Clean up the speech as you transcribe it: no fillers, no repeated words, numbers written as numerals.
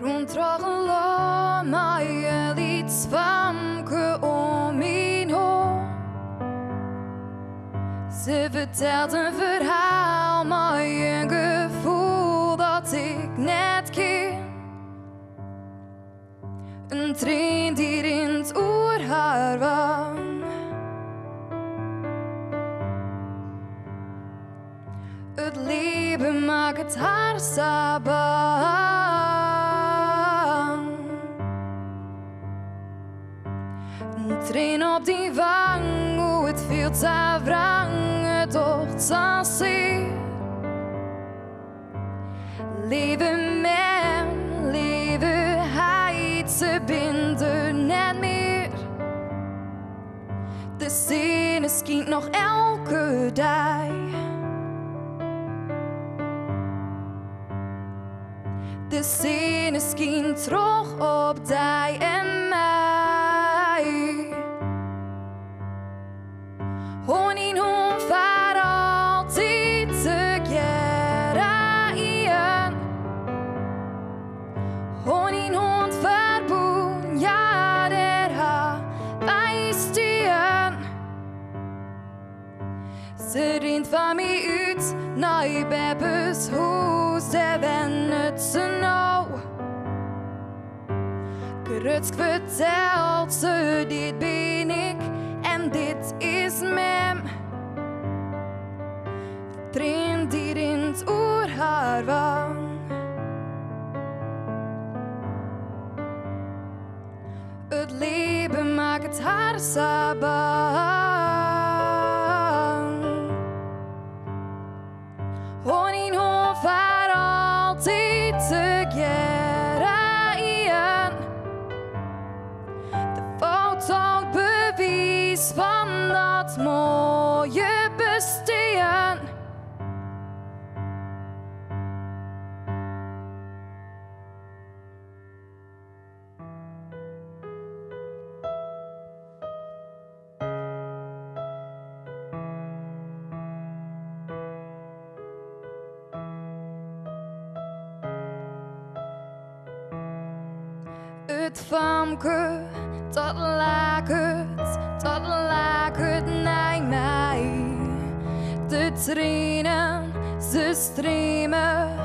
Ronddragen mij iets famke om me heen. Ze vertelt een verhaal, maar een gevoel dat ik net ken. Een traan die in het oor haar wang. Het leven maakt het haar zo bang. Een traan op die wang, hoe het viel te wrang, het docht zo zeer. Leven met, leven heid, ze binden net meer. De zin schijnt nog elke dag. De zin schijnt terug op die en mij. Hon in hon voor altijd together. Hon in hon verboen, ja, der ha wijst igen. Ze rint van mij uit naar Beppes huis, ze wennet ze nou. Grutsk vertelt ze, dit ben ik en dit is mem. Traan die in het oor haar wang. Het leven maakt het haar zo bang. Hon in hon voor altijd together. De foto bewijs van dat mooie bestaan. Het famke, dat laakt naar mij. De tranen, ze streamen